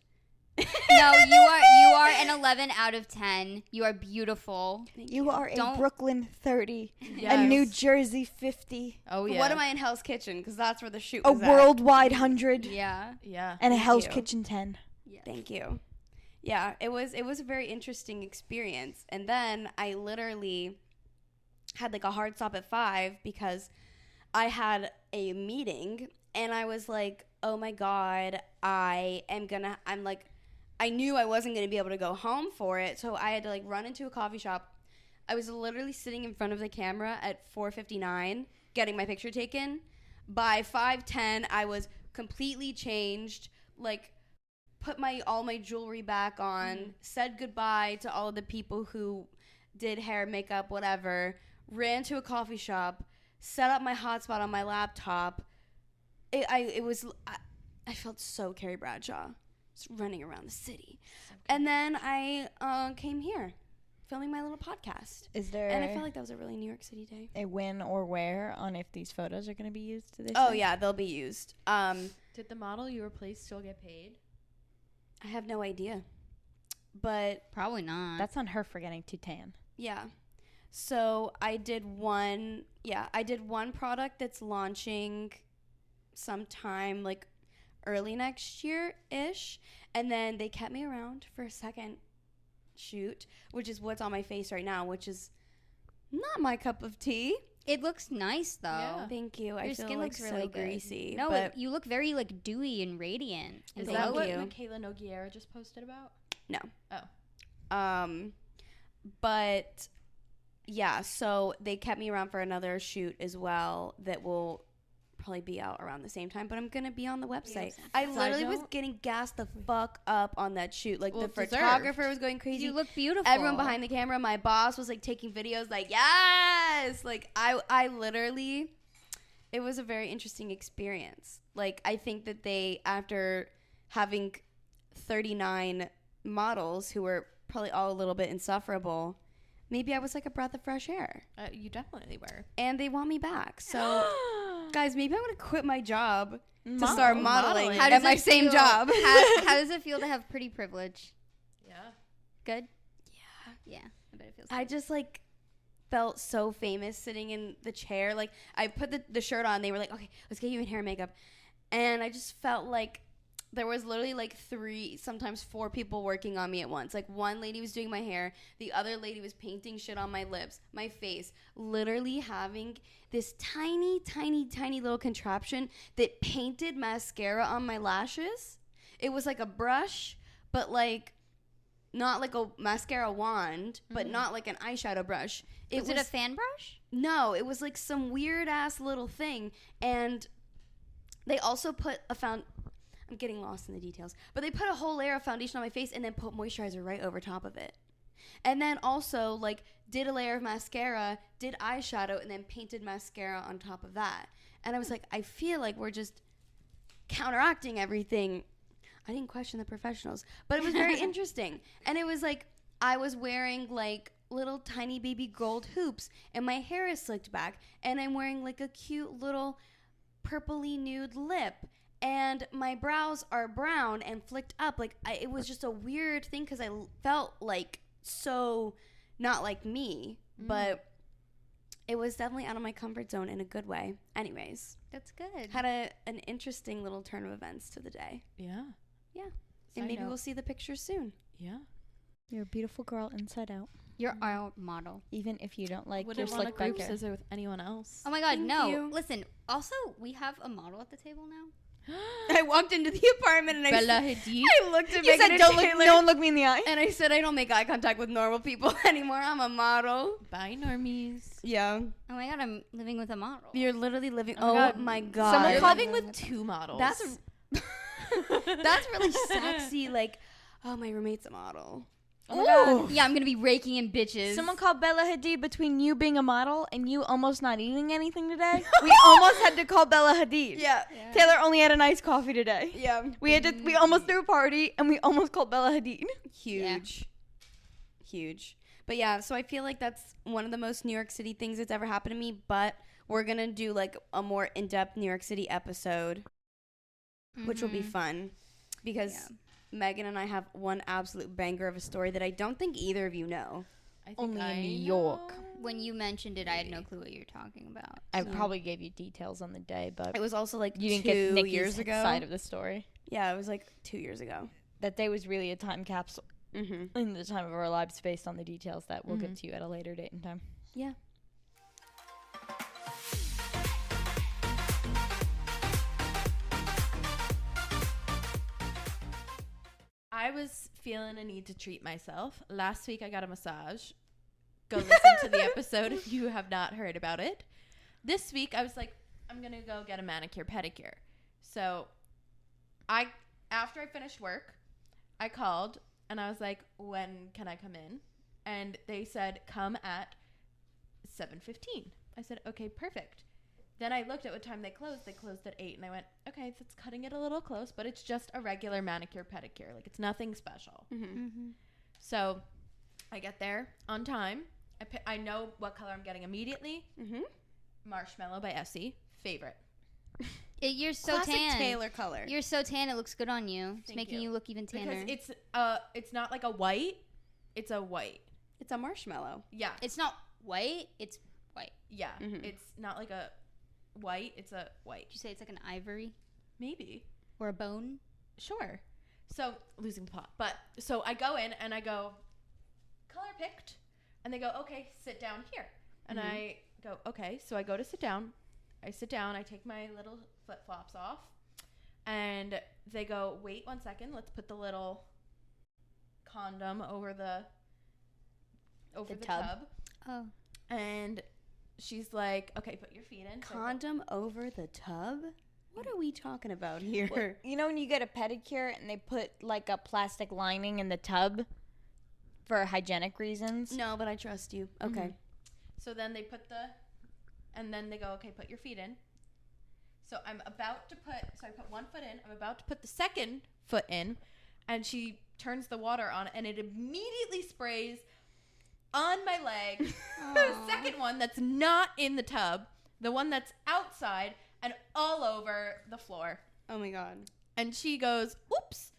No, you are an 11 out of 10. You are beautiful. You are a Don't- Brooklyn 30, Yes. a New Jersey 50, Oh, But yeah. what am I in Hell's Kitchen? Because that's where the shoot a was at. worldwide 100, Yeah. Yeah. and a Thank Hell's you. Kitchen 10. Thank you. Yeah, it was a very interesting experience. And then I literally had like a hard stop at 5 because I had a meeting and I was like, oh my God, I knew I wasn't going to be able to go home for it. So I had to like run into a coffee shop. I was literally sitting in front of the camera at 4:59 getting my picture taken. By 5:10, I was completely changed, like put all my jewelry back on, said goodbye to all of the people who did hair, makeup, whatever, ran to a coffee shop, set up my hotspot on my laptop. I felt so Carrie Bradshaw, just running around the city. And then I came here, filming my little podcast. Is there And I felt like that was a really New York City day. a when or where on if these photos are going to be used to this? Oh, thing? yeah, they'll be used. Did the model you replaced still get paid? I have no idea. But, Probably not. That's on her for getting too tan. yeah. So I did one product that's launching sometime like early next year-ish. And then they kept me around for a second shoot, which is what's on my face right now, which is Not my cup of tea. It looks nice though. Yeah. Thank you. I Your feel skin like looks so really good. greasy. No, but you look very like dewy and radiant. Is And that Thank what you. Michaela Noguera just posted about? No. Oh. But yeah, so they kept me around for another shoot as well that will probably be out around the same time, but I'm gonna be on the website. I literally was note? getting gassed the fuck up on that shoot. Like, Well, the photographer was going crazy. You look beautiful. Everyone behind the camera, my boss was like taking videos, like, yes, like I literally, it was a very interesting experience. Like, I think that they, after having 39 models who were probably all a little bit insufferable, maybe I was like a breath of fresh air. You definitely were. And they want me back. So guys, maybe I'm gonna quit my job to Model- start modeling modeling. How at does my it same feel- job. How does it feel to have pretty privilege? Yeah. Good? Yeah. I bet it feels I just like felt so famous sitting in the chair. Like, I put the shirt on, they were like, okay, let's get you in hair and makeup. And I just felt like there was literally like 3, sometimes 4 people working on me at once. Like, one lady was doing my hair, the other lady was painting shit on my lips, my face, literally having this tiny, tiny, tiny little contraption that painted mascara on my lashes. It was like a brush, but like not like a mascara wand, but not like an eyeshadow brush. Was it a fan brush? No, it was like some weird ass little thing. And they also put I'm getting lost in the details, but they put a whole layer of foundation on my face and then put moisturizer right over top of it. And then also like did a layer of mascara, did eyeshadow, and then painted mascara on top of that. And I was like, I feel like we're just counteracting everything. I didn't question the professionals, but it was very interesting. And it was like, I was wearing like little tiny baby gold hoops and my hair is slicked back and I'm wearing like a cute little purpley nude lip and my brows are brown and flicked up. Like, it was just a weird thing because I felt like so not like me, but it was definitely out of my comfort zone in a good way. Anyways, That's good. had an interesting little turn of events to the day. Yeah. Yeah. Side And maybe note. we'll see the pictures soon. Yeah. You're a beautiful girl inside out, You're our model. even if you don't like your Wouldn't want to slick back group hair. scissor with anyone else. Oh my God, Thank no. you. Listen, also, we have a model at the table now. I walked into the apartment and Bella Hadid. I looked at You Meghan said and don't look, Taylor, no one look me in the eye. and I said I don't make eye contact with normal people anymore. I'm a model. Bye, normies. Yeah. Oh my God, I'm living with a model. You're literally living. Oh Oh, my God. my God. Someone You're called- living with 2 models. That's that's really sexy. Like, oh, my roommate's a model. Oh my God. Yeah, I'm going to be raking in bitches. Someone called Bella Hadid between you being a model and you almost not eating anything today. We almost had to call Bella Hadid. Yeah. Taylor only had a nice coffee today. Yeah. We almost threw a party and we almost called Bella Hadid. Huge. Huge. But yeah, so I feel like that's one of the most New York City things that's ever happened to me. But we're going to do like a more in-depth New York City episode, which will be fun because Meghan and I have one absolute banger of a story that I don't think either of you know. I think Only in I New York. know. When you mentioned it, I had no clue what you were talking about. I so. probably gave you details on the day, but It was also like you didn't 2 get Nikki's years ago. side of the story. Yeah, it was like 2 years ago. That day was really a time capsule Mm-hmm. in the time of our lives based on the details that we'll get to you at a later date and time. Yeah. I was feeling a need to treat myself. Last week I got a massage. Go listen to the episode if you have not heard about it. This week I was like, I'm going to go get a manicure pedicure. So after I finished work, I called and I was like, when can I come in? And they said, come at 7:15. I said, okay, perfect. Then I looked at what time they closed. They closed at 8. And I went, okay, that's cutting it a little close, but it's just a regular manicure pedicure. Like, it's nothing special. Mm-hmm. So I get there on time. I know what color I'm getting immediately. Mm-hmm. Marshmallow by Essie. Favorite. You're so Classic tan. Taylor color. You're so tan. It looks good on you. It's Thank making you. you look even tanner. Because it's not like a white. It's a white. It's a marshmallow. Yeah. It's not white. It's white. Yeah. Mhm. It's not like a white. It's a white. Did you say it's like an ivory Maybe. or a bone? Sure. So, losing the plot. But, so I go in and I go, color picked. And they go, okay, sit down here. And I go, okay. So I go to sit down. I sit down. I take my little flip-flops off. And they go, wait 1 second. Let's put the little condom over the tub. Oh. And she's like, okay, put your feet in. Condom over the tub? What are we talking about here? Well, you know when you get a pedicure and they put like a plastic lining in the tub for hygienic reasons? No, but I trust you. Okay. Mm-hmm. So then they put and then they go, okay, put your feet in. So I put 1 foot in. I'm about to put the second foot in, and she turns the water on, and it immediately sprays on my leg. The second one that's not in the tub, the one that's outside, and all over the floor. Oh my God. And she goes, oops,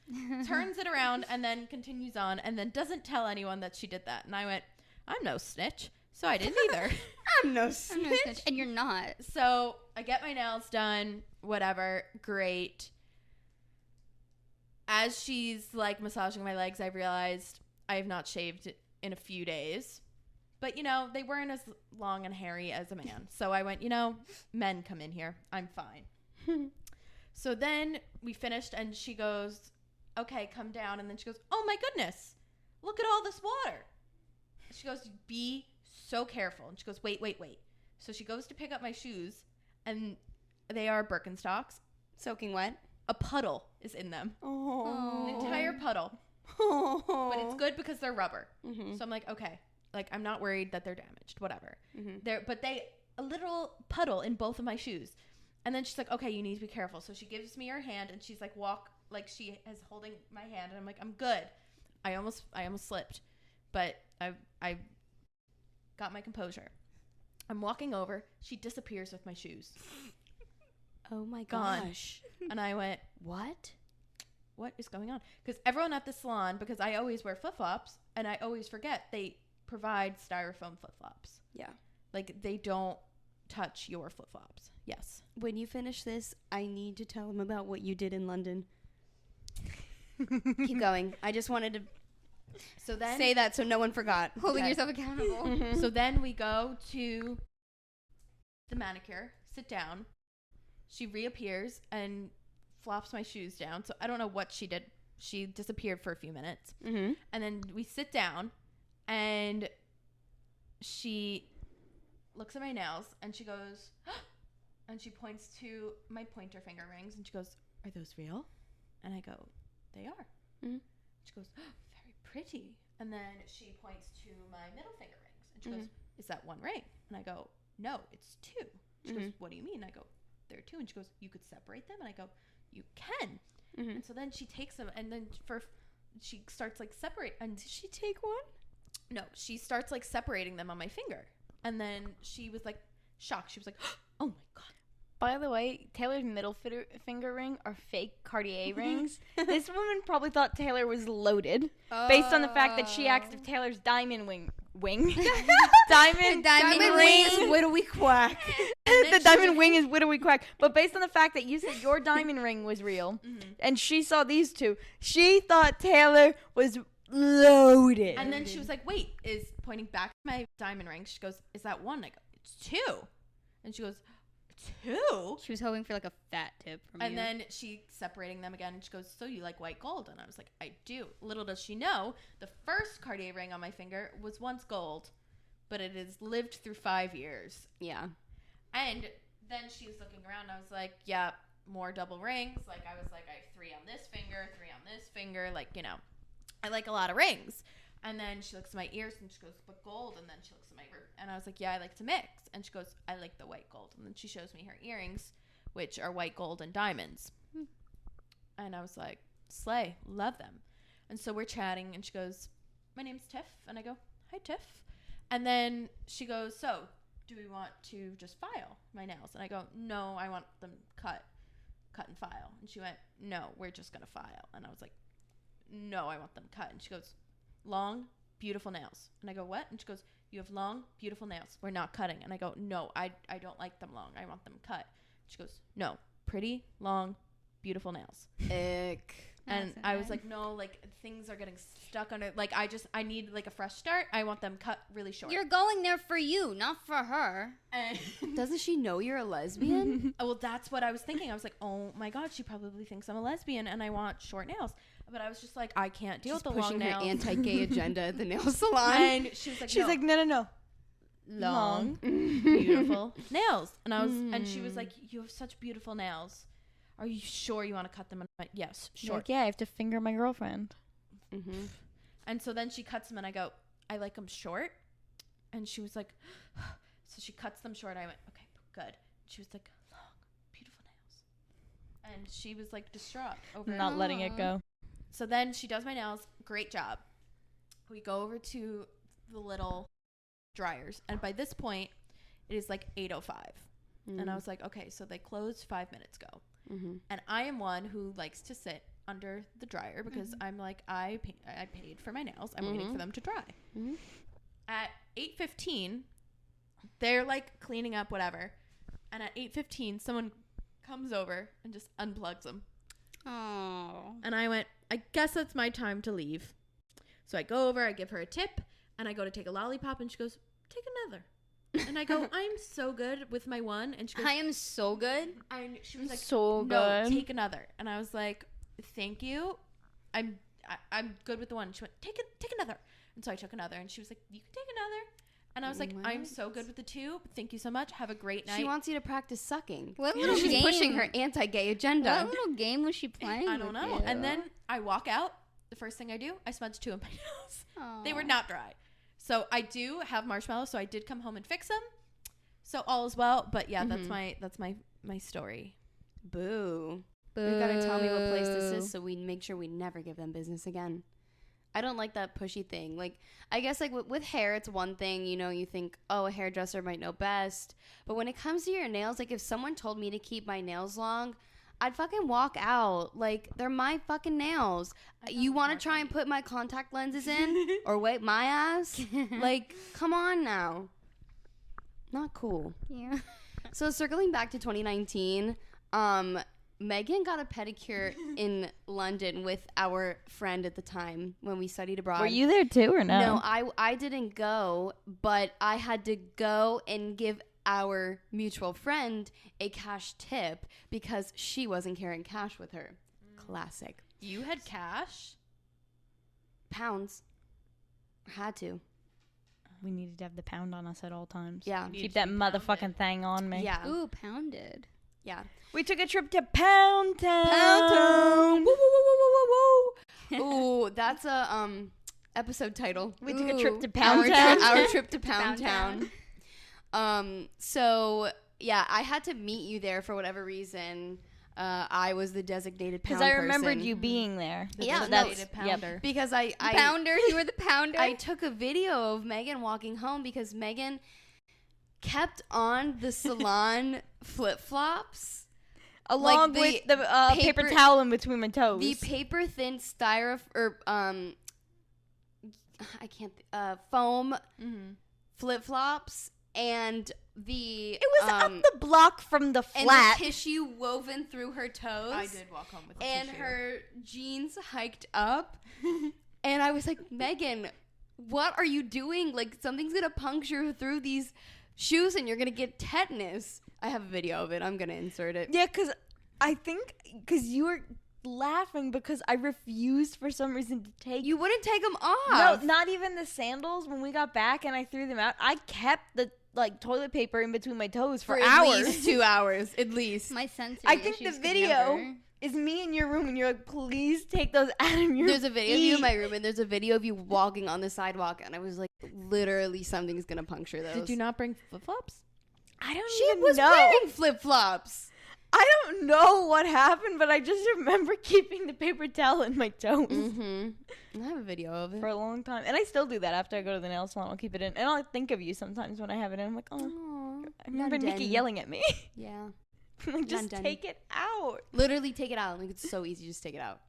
turns it around, and then continues on, and then doesn't tell anyone that she did that. And I went, I'm no snitch. So I didn't either. I'm no snitch. And you're not. So I get my nails done, whatever, great. As she's like massaging my legs, I realized I have not shaved in a few days. But, you know, they weren't as long and hairy as a man. So I went, you know, men come in here. I'm fine. So then we finished and she goes, okay, come down. And then she goes, oh my goodness, look at all this water. She goes, be so careful. And she goes, wait. So she goes to pick up my shoes and they are Birkenstocks. Soaking wet? A puddle is in them. Oh. An entire puddle. Oh. But it's good because they're rubber. Mm-hmm. So I'm like, okay. Like, I'm not worried that they're damaged. Whatever. Mm-hmm. A literal puddle in both of my shoes. And then she's like, okay, you need to be careful. So she gives me her hand and she's like, she is holding my hand. And I'm like, I'm good. I almost slipped. But I got my composure. I'm walking over. She disappears with my shoes. Oh my Gone. gosh. And I went, What is going on? Because everyone at the salon, because I always wear flip-flops and I always forget, they provide styrofoam flip-flops. Yeah. Like, they don't touch your flip-flops. Yes. When you finish this, I need to tell them about what you did in London. Keep going. I just wanted to say that so no one forgot. Holding Okay. yourself accountable. So then we go to the manicure, sit down. She reappears and flops my shoes down. So I don't know what she did. She disappeared for a few minutes. Mm-hmm. And then we sit down and she looks at my nails and she goes, and she points to my pointer finger rings and she goes, are those real? And I go, they are. Mm-hmm. She goes, oh, very pretty. And then she points to my middle finger rings and she goes, is that one ring? And I go, no, it's two. She goes, what do you mean? I go, there are two. And she goes, you could separate them? And I go, you can. And so then she takes them and then she starts like separate. And Did she take one? no, she starts like separating them on my finger. And then she was like shocked. She was like, oh my God. By the way, Taylor's middle finger ring are fake Cartier rings. This woman probably thought Taylor was loaded based on the fact that she asked if Taylor's diamond diamond ring is widowy quack. the diamond wing is widowy quack. But based on the fact that you said your diamond ring was real and she saw these two, she thought Taylor was loaded. And then she was like, wait, is pointing back to my diamond ring. She goes, is that one? I go, it's two. And she goes, two? She was hoping for like a fat tip from you. And then she separating them again and she goes, so you like white gold? And I was like, I do. Little does she know, the first Cartier ring on my finger was once gold, but it has lived through 5 years. Yeah. And then she was looking around and I was like, yeah, more double rings. Like, I was like, I have 3 on this finger, 3 on this finger. Like, you know, I like a lot of rings. And then she looks at my ears and she goes, but gold. And then she looks at my and I was like, yeah, I like to mix. And she goes, I like the white gold. And then she shows me her earrings, which are white gold and diamonds. And I was like, slay, love them. And so we're chatting and she goes, my name's Tiff. And I go, hi, Tiff. And then she goes, so do we want to just file my nails? And I go, no, I want them cut and file. And she went, no, we're just going to file. And I was like, no, I want them cut. And she goes, long, beautiful nails. And I go, what? And she goes, you have long, beautiful nails. We're not cutting. And I go, no, I don't like them long. I want them cut. She goes, no, pretty, long, beautiful nails. Ick. And That's I was okay. like, no, like things are getting stuck under. Like I need like a fresh start. I want them cut really short. You're going there for you, not for her. And Doesn't she know you're a lesbian? well, that's what I was thinking. I was like, oh my god, she probably thinks I'm a lesbian and I want short nails. But I was just like, I can't deal She's with the long pushing her nails. anti-gay agenda at the nail salon. And she was like, She's no, like, no. long, beautiful nails. And I was, and she was like, you have such beautiful nails. Are you sure you want to cut them? And I'm like, yes, Sure. sure. Like, yeah, I have to finger my girlfriend. Mm-hmm. And so then she cuts them and I go, I like them short. And she was like, so she cuts them short. I went, okay, good. She was like, long, beautiful nails. And she was like distraught over it. Not letting it go. So then she does my nails. Great job. We go over to the little dryers. And by this point, it is like 8:05. And I was like, okay, so they closed 5 minutes ago. Mm-hmm. And I am one who likes to sit under the dryer because I'm like, I paid for my nails. I'm waiting for them to dry. Mm-hmm. At 8:15, they're like cleaning up whatever. And at 8:15, someone comes over and just unplugs them. Oh. And I went, I guess that's my time to leave. So I go over, I give her a tip, and I go to take a lollipop, and she goes, take another. And I go, I'm so good with my one. And she goes, I am so good. she was like, So no, good. take another. And I was like, thank you. I'm good with the one. She went, take another. And so I took another, and she was like, you can take another. And I was like, I'm so good with the two. Thank you so much. Have a great night. She wants you to practice sucking. What little She's game? pushing her anti-gay agenda. What little game was she playing? I don't with know. you? And then I walk out. The first thing I do, I smudge two of my nails. Aw. They were not dry. So I do have marshmallows, so I did come home and fix them. So all is well. But yeah, that's my story. Boo. You gotta tell me what place this is so we make sure we never give them business again. I don't like that pushy thing. Like, I guess like with hair, it's one thing, you know, you think, oh, a hairdresser might know best. But when it comes to your nails, like if someone told me to keep my nails long, I'd fucking walk out. Like, they're my fucking nails. You want to try and put my contact lenses in or wipe my ass? Like, come on now. Not cool. Yeah. So circling back to 2019, Meghan got a pedicure in London with our friend at the time when we studied abroad. Were you there too or no? No, I didn't go, but I had to go and give our mutual friend a cash tip because she wasn't carrying cash with her. Classic. You had cash? Pounds. Had to. We needed to have the pound on us at all times. Yeah. Keep that motherfucking thing on me. Yeah. Ooh, pounded. Yeah. We took a trip to Pound Town. Pound Town. Woo, woo, woo, woo, woo, woo. Ooh, that's a episode title. We took a trip to Our Pound tri- Town. Our trip to Pound Pound Town. So yeah, I had to meet you there for whatever reason. I was the designated pound Because person. I remembered you being there. Yeah, So no, that's Designated pounder. because I Pounder. You were the pounder. I took a video of Meghan walking home because Meghan kept on the Salon flip-flops. Along Like with the paper paper- towel in between my toes. The paper thin styrofoam or I can't foam flip-flops and the It was up the block from the and flat. the tissue woven through her toes. I did walk home with a And tissue. her jeans hiked up. And I was like, Meghan, what are you doing? Like, something's going to puncture through these shoes and you're going to get tetanus. I have a video of it. I'm going to insert it. Yeah, because I think you were laughing because I refused for some reason to take. You wouldn't take them No, off. not even the sandals. When we got back and I threw them out, I kept the toilet paper in between my toes for at hours. least 2 hours, at least. My sensory I think the issues could video never. is me in your room and you're like, please take those out of your There's a video of you in feet." my room, and there's a video of you walking on the sidewalk, and I was like, literally, something's going to puncture those. Did you not bring flip-flops? I don't She even was know. wearing flip-flops. I don't know what happened, but I just remember keeping the paper towel in my toes Mm-hmm. I have a video of it. for a long time. And I still do that after I go to the nail salon. I'll keep it in. And I'll think of you sometimes when I have it in. I'm like, oh, Aw, I remember London. Nikki yelling at me. Yeah. Like, just London. take it out. Literally take it out. Like, it's so easy. Just take it out.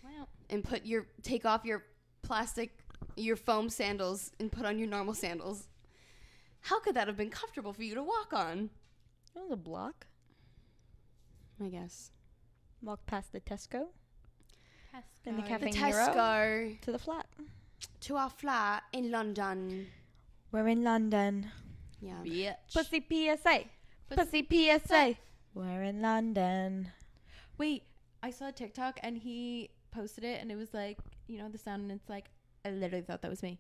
Wow. And take off your your foam sandals and put on your normal sandals. How could that have been comfortable for you to walk on? That was a block. I guess. Walk past the Tesco. in the Tesco. Cafe The Nero Tesco to the flat. to our flat in London. We're in London. Yeah. Bitch. Pussy PSA. Pussy PSA. We're in London. Wait, I saw a TikTok and he posted it and it was like, you know, the sound and it's like, I literally thought that was me.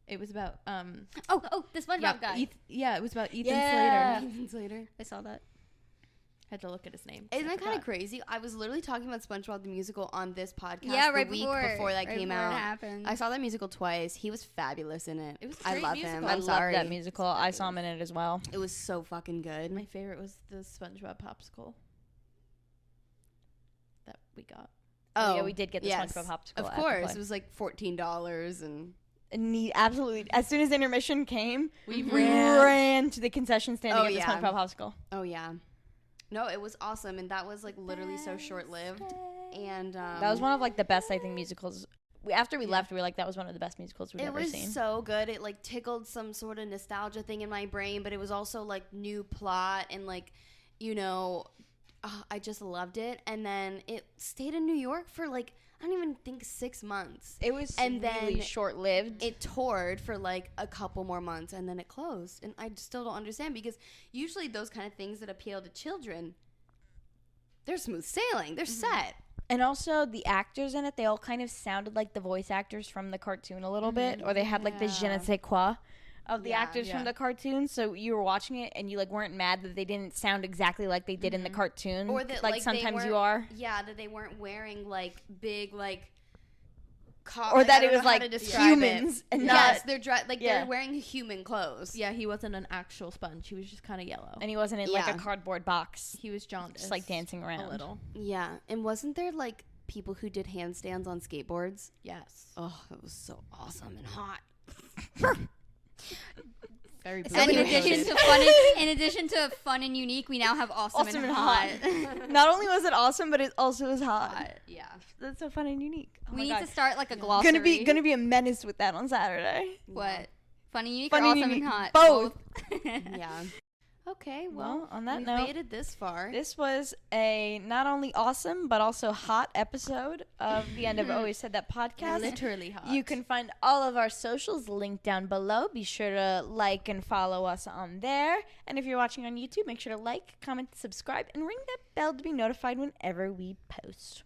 It was about Oh, the SpongeBob guy. it was about Ethan Yeah. Slater. Ethan Slater. I saw that. Had to look at his name. Isn't I that kind of forgot. crazy? I was literally talking about SpongeBob the Musical on this podcast Yeah, right the week before that came It out. happened. I saw that musical twice. He was fabulous in it. It was a I great love musical. him. I I'm love sorry. that musical. I saw him in it as well. It was so fucking good. My favorite was the SpongeBob popsicle that we got. Oh, yeah, we did get the yes. SpongeBob popsicle. Of at the course, play. it was like $14 and And he absolutely, as soon as intermission came, We ran to the concession stand Oh, to get yeah. the SpongeBob popsicle. oh yeah. No, it was awesome, and that was like literally so short-lived. And That was one of like the best, I think, musicals. After we left, we were like, that was one of the best musicals we've it ever was seen. so good. It like tickled some sort of nostalgia thing in my brain, but it was also like new plot and like, you know, I just loved it. And then it stayed in New York for like, I don't even think 6 months. It was And really then short-lived. It toured for like a couple more months and then it closed. And I still don't understand because usually those kind of things that appeal to children, they're smooth sailing. They're set. And also, the actors in it, they all kind of sounded like the voice actors from the cartoon a little bit. Or they had like the je ne sais quoi of the Yeah, actors from the cartoon. So you were watching it and you like weren't mad that they didn't sound exactly like they did in the cartoon. Or that like they sometimes you weren't- are. Yeah, that they weren't wearing like big like Or that I it don't was know how like to describe humans and yes, not. they're Yeah. wearing human clothes. Yeah, he wasn't an actual sponge. He was just kind of yellow. And he wasn't in like Yeah. a cardboard box. He was jaundiced. Just like dancing around. a little. Yeah, and wasn't there like people who did handstands on skateboards? Yes. Oh, that was so awesome and hot. Very So in Anyway. addition to fun and unique, we now have awesome, Awesome and and hot. Not only was it awesome, but it also was hot. Yeah. That's so fun and unique. Oh We my need God. to start like a glossary. Gonna be a menace with that on Saturday. What? Fun and unique Fun or and awesome unique. and hot? Both. Yeah. Okay, Well, on that we've note, made it this far. this was a not only awesome but also hot episode of the End of Always Said That podcast. Literally hot. You can find all of our socials linked down below. Be sure to like and follow us on there. And if you're watching on YouTube, make sure to like, comment, subscribe, and ring that bell to be notified whenever we post.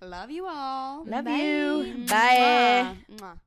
Love you all. Love you. Bye. Mwah. Mwah.